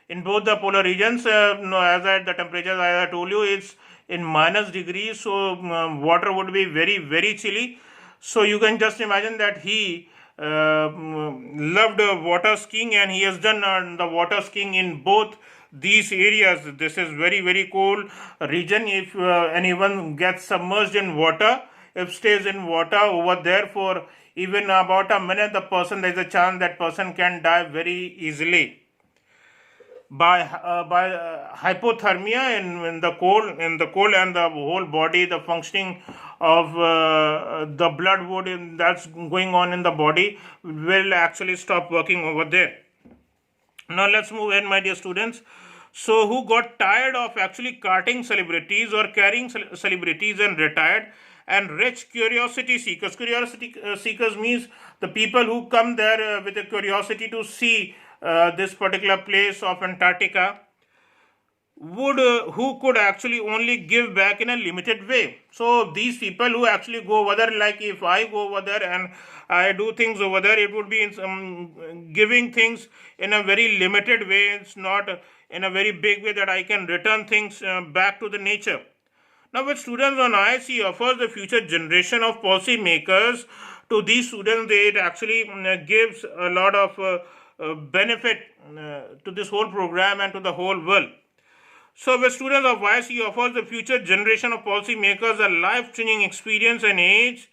in both the polar regions. The temperature, as I told you, it's in minus degrees, so water would be very, very chilly. So you can just imagine that he loved water skiing, and he has done the water skiing in both these areas. This is very, very cold region. If anyone gets submerged in water, if stays in water over there for even about a minute, there is a chance that person can die very easily by hypothermia in the cold, and the whole body, the functioning of the blood that's going on in the body will actually stop working over there. Now let's move in, my dear students. So who got tired of actually carting celebrities or carrying celebrities and retired, and rich curiosity seekers. Curiosity seekers means the people who come there with a curiosity to see this particular place of Antarctica, who could actually only give back in a limited way. So these people who actually go over there, like if I go over there and I do things over there, it would be in giving things in a very limited way. It's not in a very big way that I can return things back to the nature. Now with Students on Ice, he offers the future generation of policy makers. To these students, it actually gives a lot of benefit to this whole program and to the whole world. So with Students of Ice, he offers the future generation of policy makers a life-changing experience and age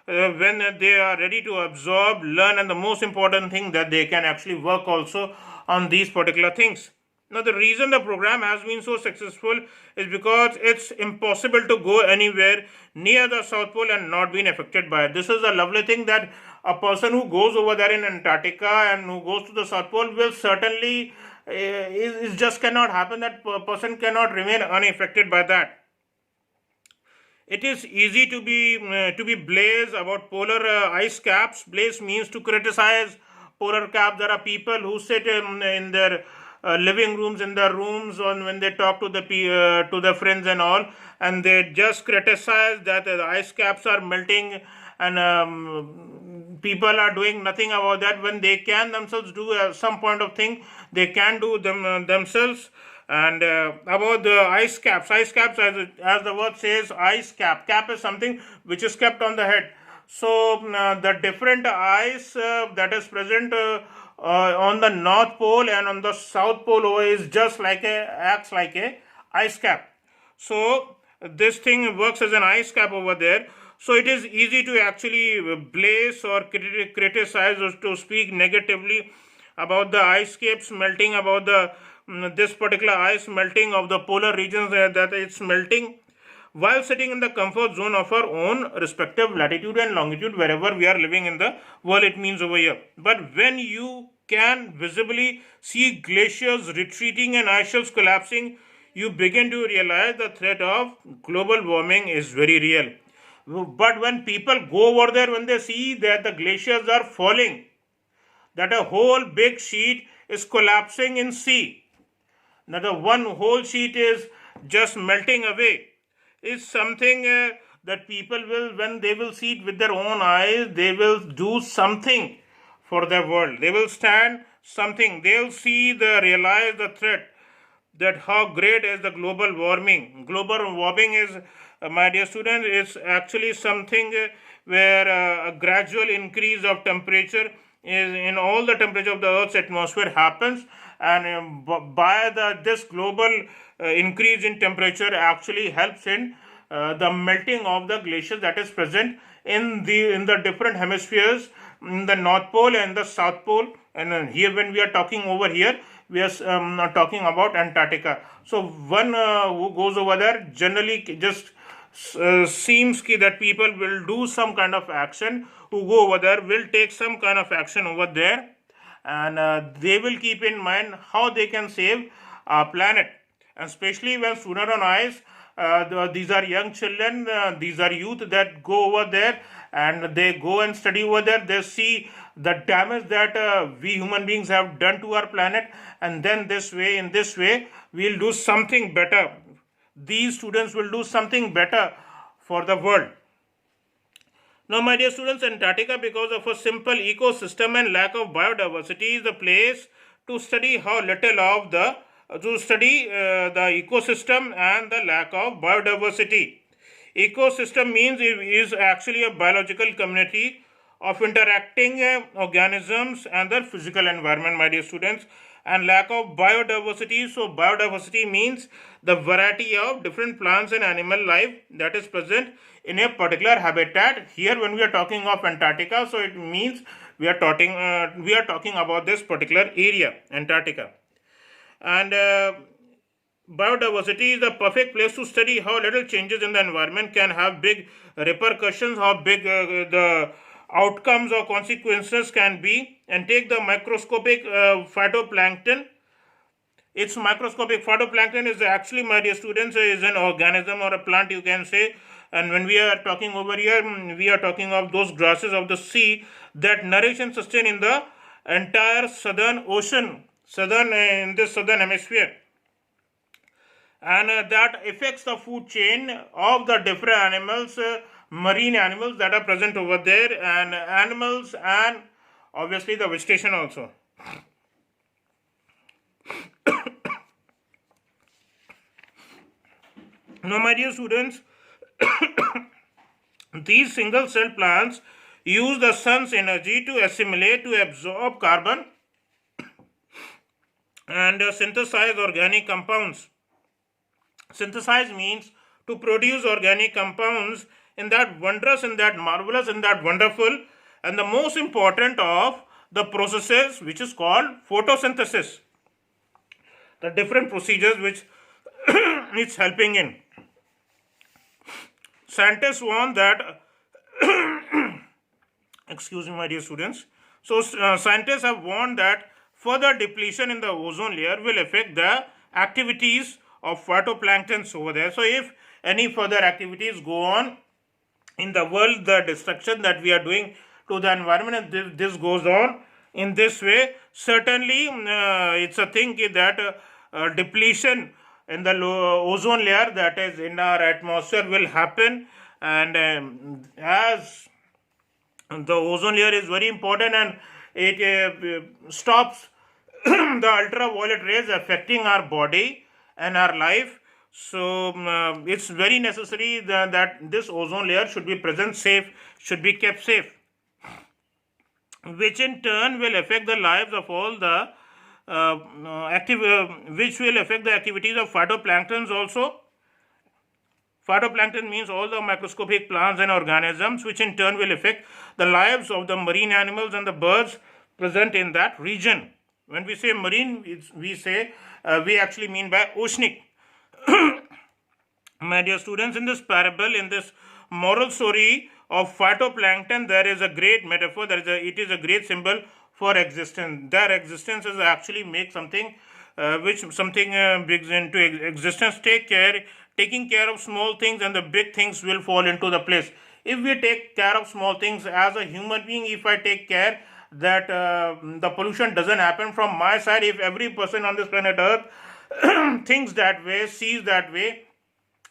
when they are ready to absorb, learn, and the most important thing, that they can actually work also on these particular things. Now, the reason the program has been so successful is because it's impossible to go anywhere near the South Pole and not being affected by it. This is a lovely thing that a person who goes over there in Antarctica and who goes to the South Pole will certainly, it just cannot happen that person cannot remain unaffected by that. It is easy to be blaze about polar ice caps. Blaze means to criticize polar caps. There are people who sit in their living rooms, in their rooms, on when they talk to the friends and all, and they just criticize that the ice caps are melting, and people are doing nothing about that when they can themselves do some point of thing. They can do themselves. And about the ice caps, as the word says, ice cap is something which is kept on the head. So the different ice that is present on the North Pole and on the South Pole is just acts like a ice cap. So this thing works as an ice cap over there. So it is easy to actually blaze or criticize or to speak negatively about the ice caps melting, about the this particular ice melting of the polar regions that it's melting, while sitting in the comfort zone of our own respective latitude and longitude wherever we are living in the world, it means over here. But when you can visibly see glaciers retreating and ice shelves collapsing, you begin to realize the threat of global warming is very real. But when people go over there, when they see that the glaciers are falling, that a whole big sheet is collapsing in sea, now the one whole sheet is just melting away, is something that people will, when they will see it with their own eyes, they will do something for the world. They will stand something. They will realize the threat, that how great is the global warming. Global warming is, my dear students, is actually something where a gradual increase of temperature is in all the temperature of the Earth's atmosphere happens, and by this global increase in temperature actually helps in the melting of the glaciers that is present in the different hemispheres, in the North Pole and the South Pole. And here, when we are talking over here, we are talking about Antarctica. So one who goes over there generally just seems that people will do some kind of action, who go over there will take some kind of action over there, and they will keep in mind how they can save our planet. And especially when sooner on ice, these are young children, these are youth that go over there and they go and study over there. They see the damage that we human beings have done to our planet, and then in this way we'll do something better. These students will do something better for the world. Now, my dear students, Antarctica, because of a simple ecosystem and lack of biodiversity, is the place to study the ecosystem and the lack of biodiversity. Ecosystem means it is actually a biological community of interacting organisms and their physical environment, my dear students. And lack of biodiversity, so biodiversity means the variety of different plants and animal life that is present in a particular habitat. Here, when we are talking of Antarctica, so it means we are talking about this particular area, Antarctica. And biodiversity is the perfect place to study how little changes in the environment can have big repercussions, how big the outcomes or consequences can be. And take the microscopic phytoplankton. Its microscopic phytoplankton is actually, my dear students, is an organism or a plant, you can say. And when we are talking over here, we are talking of those grasses of the sea that nourish and sustain in the entire southern ocean, in this southern hemisphere. And that affects the food chain of the different animals, marine animals that are present over there, and animals, and obviously the vegetation also. Now, my dear students, these single cell plants use the sun's energy to assimilate, to absorb carbon and synthesize organic compounds. Synthesize means to produce organic compounds in that wondrous, in that marvelous, in that wonderful, and the most important of the processes, which is called photosynthesis. different procedures which it's helping in. Scientists warn that, excuse me, my dear students. So, scientists have warned that further depletion in the ozone layer will affect the activities of phytoplanktons over there. So, if any further activities go on in the world, the destruction that we are doing to the environment, and this goes on in this way, certainly it's a thing that depletion in the ozone layer, that is in our atmosphere, will happen. And as the ozone layer is very important, and it stops the ultraviolet rays affecting our body and our life. So it's very necessary that this ozone layer should be present safe, should be kept safe, which in turn will affect the lives of all the which will affect the activities of phytoplanktons also. Phytoplankton means all the microscopic plants and organisms, which in turn will affect the lives of the marine animals and the birds present in that region. When we say marine, we actually mean by oceanic. My dear students, in this parable, in this moral story of phytoplankton, there is a great metaphor. It is a great symbol for existence. Their existence is actually make something which something brings into existence. Taking care of small things, and the big things will fall into the place. If we take care of small things, as a human being, if I take care that the pollution doesn't happen from my side, if every person on this planet Earth thinks that way, sees that way,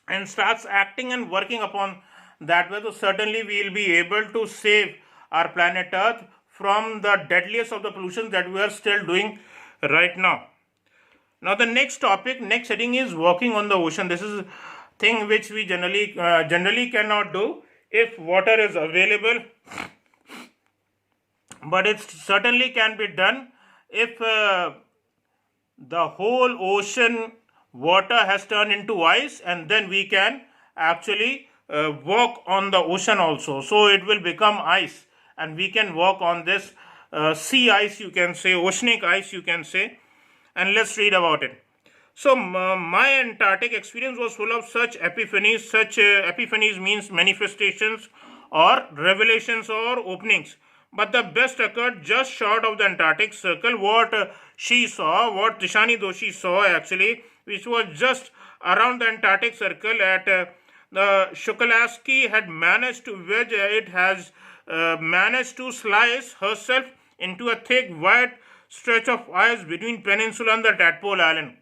and starts acting and working upon that way, so certainly we will be able to save our planet Earth from the deadliest of the pollution that we are still doing right now. Now the next topic, next heading is walking on the ocean. This is a thing which we generally cannot do if water is available, but it certainly can be done if the whole ocean water has turned into ice, and then we can actually walk on the ocean also. So it will become ice, and we can walk on this sea ice, you can say, oceanic ice, you can say. And let's read about it. So my Antarctic experience was full of such epiphanies. Such epiphanies means manifestations or revelations or openings. But the best occurred just short of the Antarctic Circle. What she saw, what Tishani Doshi saw actually, which was just around the Antarctic Circle at the Shokolaski had managed to wedge, it has managed to slice herself into a thick white stretch of ice between peninsula and the Tadpole Island.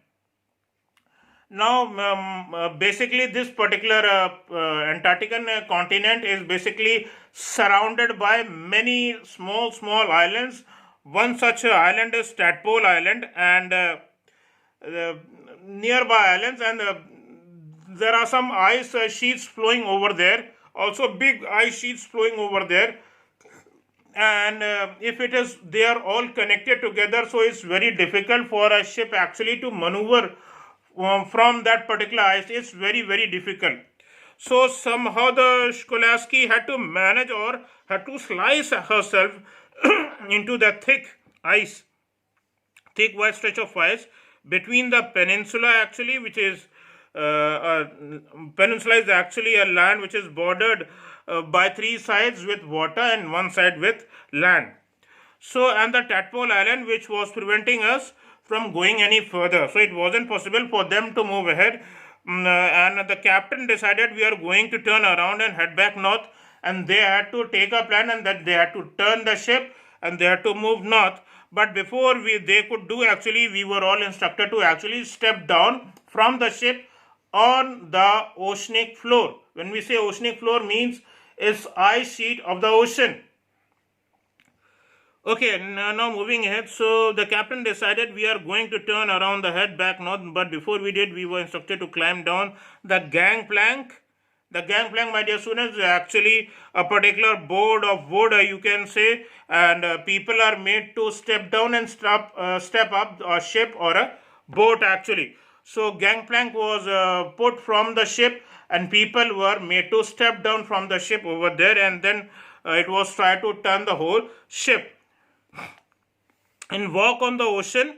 Now, basically, this particular Antarctican continent is basically surrounded by many small islands. One such island is Tadpole Island, and nearby islands, and there are some ice sheets flowing over there. Also, big ice sheets flowing over there. And if it is, they are all connected together, so it's very difficult for a ship actually to maneuver from that particular ice. It's very difficult. So somehow the Shkolaski had to manage, or had to slice herself into the thick white stretch of ice between the peninsula actually, which is peninsula is actually a land which is bordered by three sides with water and one side with land. So, and the Tadpole Island, which was preventing us from going any further. So it wasn't possible for them to move ahead. And the captain decided we are going to turn around and head back north, and they had to take a plan, and that they had to turn the ship and they had to move north. But before they could do, actually we were all instructed to actually step down from the ship on the oceanic floor. When we say oceanic floor, means it's ice sheet of the ocean. Okay, now moving ahead. So the captain decided we are going to turn around the head back north, but before we did, we were instructed to climb down the gangplank. The gangplank, my dear students, is actually a particular board of wood, you can say, and people are made to step down and step up a ship or a boat actually. So gangplank was put from the ship, and people were made to step down from the ship over there, and then it was tried to turn the whole ship and walk on the ocean,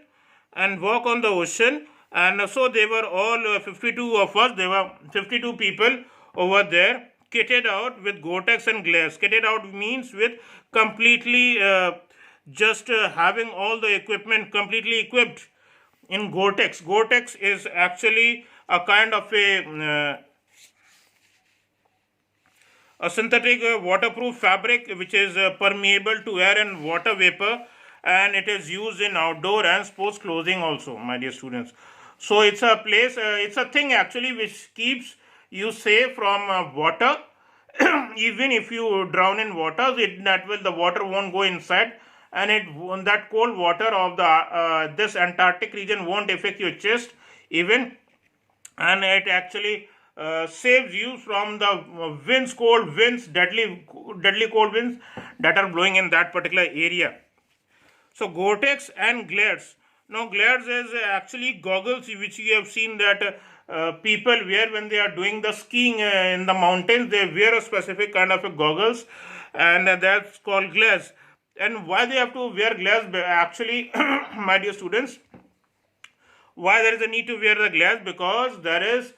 And so they were all 52 of us. There were 52 people over there, kitted out with Gore-Tex and glares. Kitted out means with completely just having all the equipment completely equipped in Gore-Tex. Gore-Tex is actually a kind of a synthetic waterproof fabric which is permeable to air and water vapor, and it is used in outdoor and sports clothing also, my dear students. So it's a place, it's a thing actually which keeps you safe from water. Even if you drown in water, the water won't go inside, and that cold water of the this Antarctic region won't affect your chest even, and it actually saves you from the cold winds, deadly cold winds that are blowing in that particular area. So Gore-Tex and glares. Now glares is actually goggles which you have seen that people wear when they are doing the skiing in the mountains. They wear a specific kind of a goggles, and that's called glares. And why they have to wear glares? Actually, my dear students, why there is a need to wear the glass? Because there is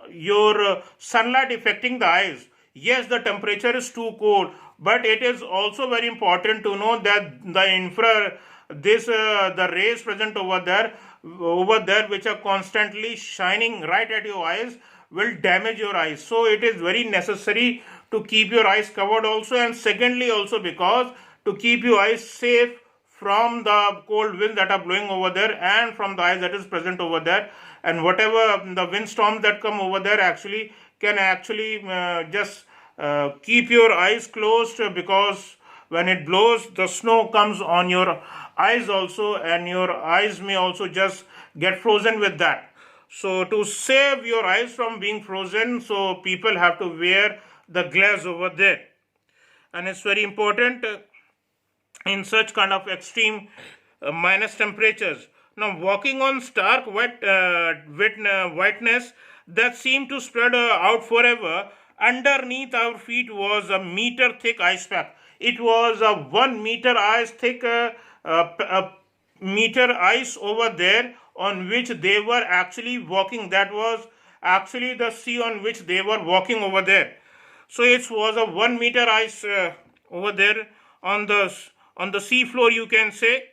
your sunlight affecting the eyes. Yes, the temperature is too cold, but it is also very important to know that the rays present over there which are constantly shining right at your eyes will damage your eyes. So it is very necessary to keep your eyes covered also, and secondly also because to keep your eyes safe from the cold winds that are blowing over there and from the ice that is present over there, and whatever the windstorms that come over there actually can actually just keep your eyes closed, because when it blows the snow comes on your eyes also, and your eyes may also just get frozen with that. So to save your eyes from being frozen, so people have to wear the glass over there, and it's very important in such kind of extreme minus temperatures. Now, walking on stark whiteness that seemed to spread out forever, underneath our feet was a meter thick ice pack. It was a 1 meter ice thick meter ice over there on which they were actually walking. That was actually the sea on which they were walking over there. So it was a 1 meter ice over there on the sea floor, you can say.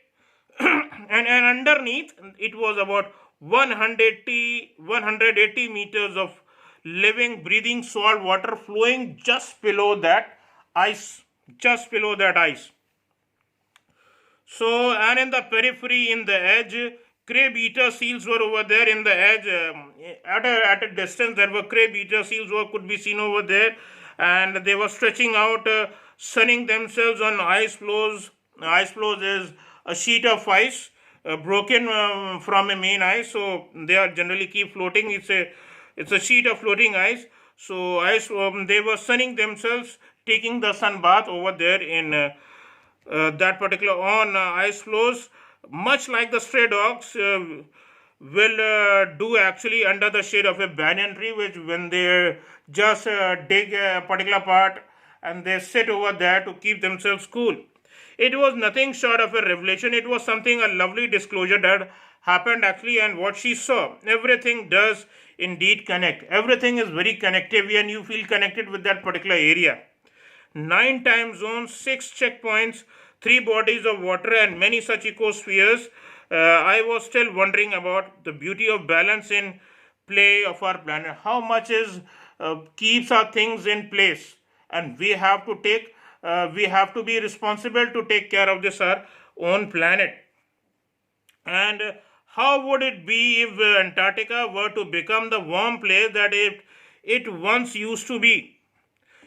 And underneath it was about 180 meters of living breathing salt water flowing just below that ice. So, and in the periphery, in the edge, crab eater seals were over there in the edge. At a distance, there were crab eater seals who could be seen over there, and they were stretching out, sunning themselves on ice floes. Ice floes is a sheet of ice broken from a main ice, so they are generally keep floating. It's a sheet of floating ice. So they were sunning themselves, taking the sun bath over there in that particular on ice floes, much like the stray dogs will do actually under the shade of a banyan tree, which when they just dig a particular part and they sit over there to keep themselves cool. It was nothing short of a revelation. It was something, a lovely disclosure that happened actually, and what she saw. Everything does indeed connect. Everything is very connective, and you feel connected with that particular area. 9 time zones, 6 checkpoints, 3 bodies of water, and many such ecospheres. I was still wondering about the beauty of balance in play of our planet. How much is keeps our things in place, and we have to be responsible to take care of this our own planet. And how would it be if Antarctica were to become the warm place that it once used to be?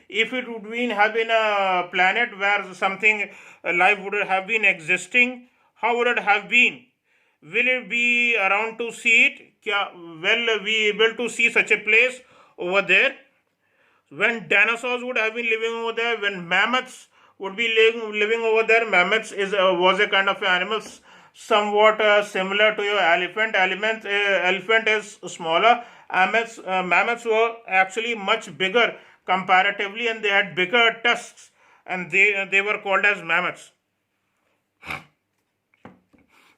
If it would have been a planet where something life would have been existing, how would it have been? Will it be around to see it? Will we able to see such a place over there? When dinosaurs would have been living over there, when mammoths would be living over there. Mammoths was a kind of animal somewhat similar to your elephant. Elephant is smaller. Mammoths were actually much bigger comparatively, and they had bigger tusks, and they were called as mammoths.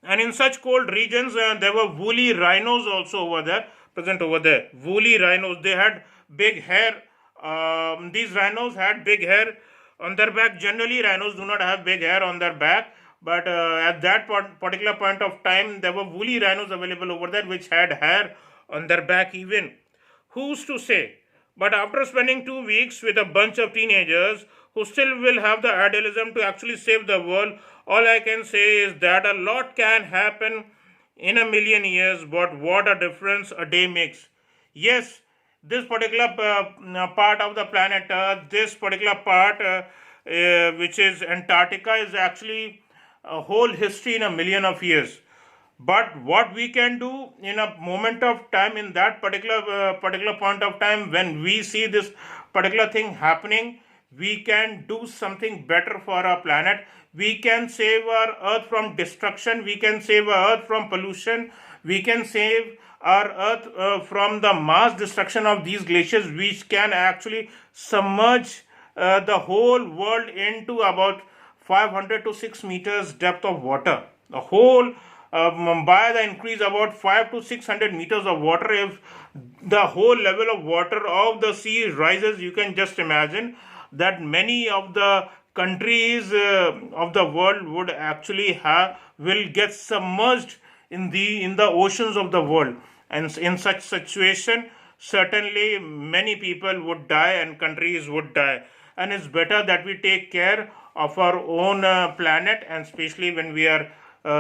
And in such cold regions, there were woolly rhinos also over there, present over there. Woolly rhinos, they had big hair. These rhinos had big hair on their back. Generally, rhinos do not have big hair on their back, but at that particular point of time, there were woolly rhinos available over there which had hair on their back even. Who's to say? But after spending 2 weeks with a bunch of teenagers who still will have the idealism to actually save the world, all I can say is that a lot can happen in a million years, but what a difference a day makes. Yes, this particular part of the planet Earth, this particular part which is Antarctica, is actually a whole history in a million of years. But what we can do in a moment of time, in that particular point of time, when we see this particular thing happening, we can do something better for our planet. We can save our earth from destruction. We can save our earth from pollution. We can save our earth from the mass destruction of these glaciers, which can actually submerge the whole world into about 500 to 6 meters depth of water. The whole by the increase about 5 to 600 meters of water, if the whole level of water of the sea rises, you can just imagine that many of the countries of the world would actually will get submerged in the oceans of the world. And in such situation, certainly many people would die and countries would die. And it's better that we take care of our own planet, and especially when we are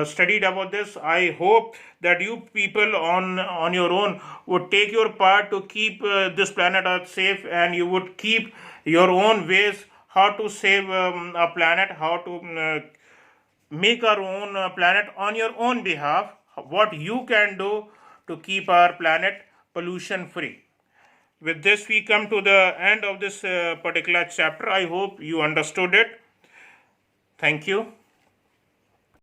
studied about this. I hope that you people on your own would take your part to keep this planet Earth safe, and you would keep your own ways how to save our planet, how to make our own planet on your own behalf, what you can do to keep our planet pollution free. With this, we come to the end of this particular chapter. I hope you understood it. Thank you.